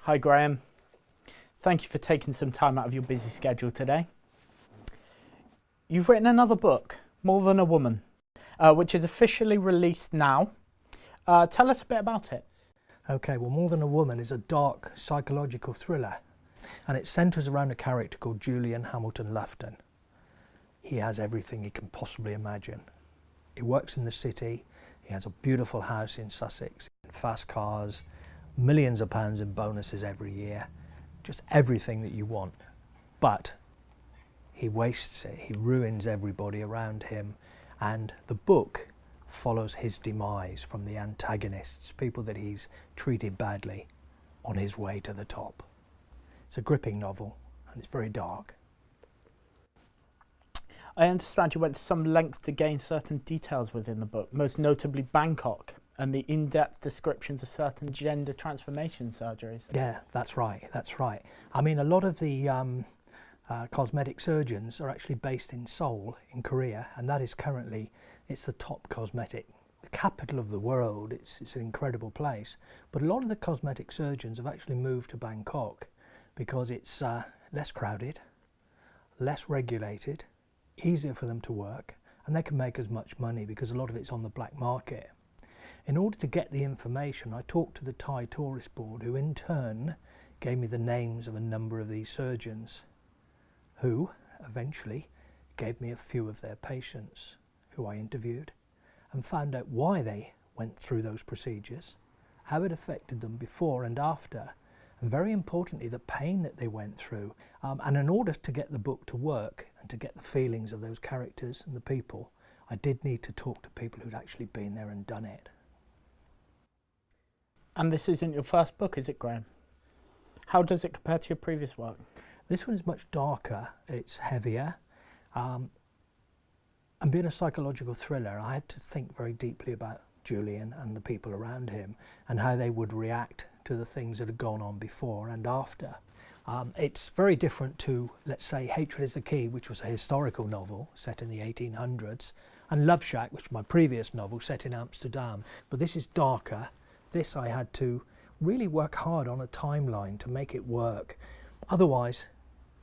Hi Graham, thank you for taking some time out of your busy schedule today. You've written another book, More Than a Woman, which is officially released now. Tell us a bit about it. Okay, well, More Than a Woman is a dark psychological thriller, and it centres around a character called Julian Hamilton Lufton. He has everything he can possibly imagine. He works in the city, he has a beautiful house in Sussex, fast cars, millions of pounds in bonuses every year, just everything that you want. But he wastes it, he ruins everybody around him, and the book follows his demise from the antagonists, people that he's treated badly, on his way to the top. It's a gripping novel, and it's very dark. I understand you went to some length to gain certain details within the book, most notably Bangkok and the in-depth descriptions of certain gender transformation surgeries. Yeah, that's right, that's right. I mean, a lot of the cosmetic surgeons are actually based in Seoul in Korea, and that is currently, it's the top cosmetic capital of the world. It's an incredible place. But a lot of the cosmetic surgeons have actually moved to Bangkok because it's less crowded, less regulated, easier for them to work, and they can make as much money because a lot of it's on the black market. In order to get the information, I talked to the Thai Tourist Board, who in turn gave me the names of a number of these surgeons, who eventually gave me a few of their patients who I interviewed and found out why they went through those procedures, how it affected them before and after, and very importantly, the pain that they went through. And in order to get the book to work and to get the feelings of those characters and the people, I did need to talk to people who'd actually been there and done it. And this isn't your first book, is it, Graham? How does it compare to your previous work? This one is much darker, it's heavier. And being a psychological thriller, I had to think very deeply about Julian and the people around him and how they would react to the things that had gone on before and after. It's very different to, let's say, Hatred is the Key, which was a historical novel set in the 1800s, and Love Shack, which was my previous novel set in Amsterdam. But this is darker. This I had to really work hard on a timeline to make it work. Otherwise,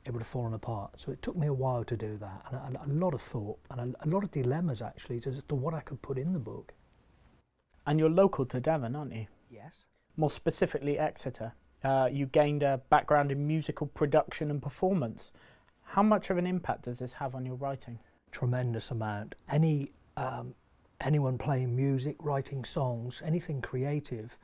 it would have fallen apart. So it took me a while to do that, and a lot of thought, and a lot of dilemmas actually as to what I could put in the book. And you're local to Devon, aren't you? Yes. More specifically Exeter. You gained a background in musical production and performance. How much of an impact does this have on your writing? Tremendous amount. Anyone playing music, writing songs, anything creative,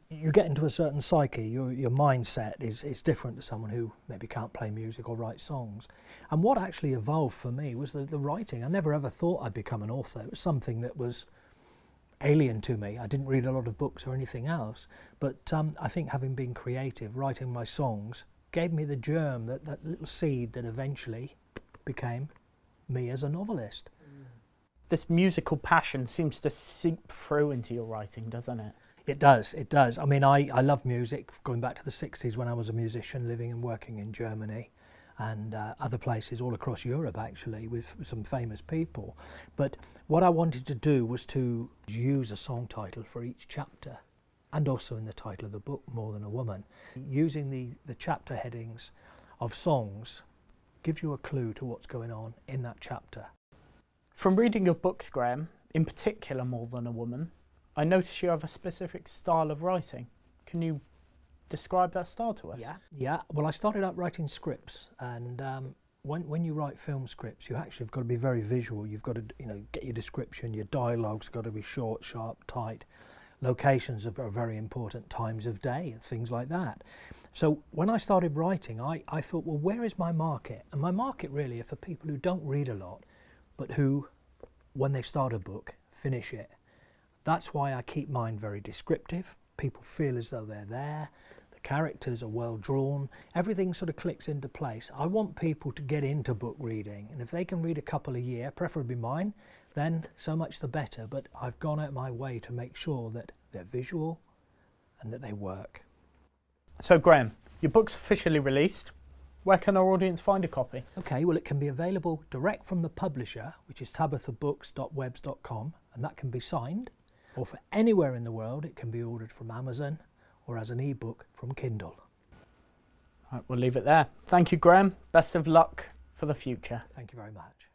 you get into a certain psyche. Your mindset is different to someone who maybe can't play music or write songs. And what actually evolved for me was the writing. I never ever thought I'd become an author. It was something that was alien to me. I didn't read a lot of books or anything else, but I think having been creative, writing my songs, gave me the germ, that little seed that eventually became me as a novelist. This musical passion seems to seep through into your writing, doesn't it? It does, it does. I mean, I love music, going back to the 60s when I was a musician, living and working in Germany and other places all across Europe actually, with some famous people. But what I wanted to do was to use a song title for each chapter, and also in the title of the book, More Than a Woman. Using the chapter headings of songs gives you a clue to what's going on in that chapter. From reading your books, Graham, in particular More Than a Woman, I notice you have a specific style of writing. Can you describe that style to us? Yeah. Well, I started out writing scripts, and when you write film scripts, you actually have got to be very visual. You've got to, get your description, your dialogue's got to be short, sharp, tight. Locations are very important, times of day and things like that. So when I started writing, I thought, well, where is my market? And my market really are for people who don't read a lot, but who, when they start a book, finish it. That's why I keep mine very descriptive. People feel as though they're there. The characters are well drawn. Everything sort of clicks into place. I want people to get into book reading, and if they can read a couple a year, preferably mine, then so much the better. But I've gone out my way to make sure that they're visual and that they work. So Graham, your book's officially released. Where can our audience find a copy? Okay, well, it can be available direct from the publisher, which is tabithabooks.webs.com, and that can be signed. Or for anywhere in the world, it can be ordered from Amazon or as an ebook from Kindle. Right, we'll leave it there. Thank you, Graham. Best of luck for the future. Thank you very much.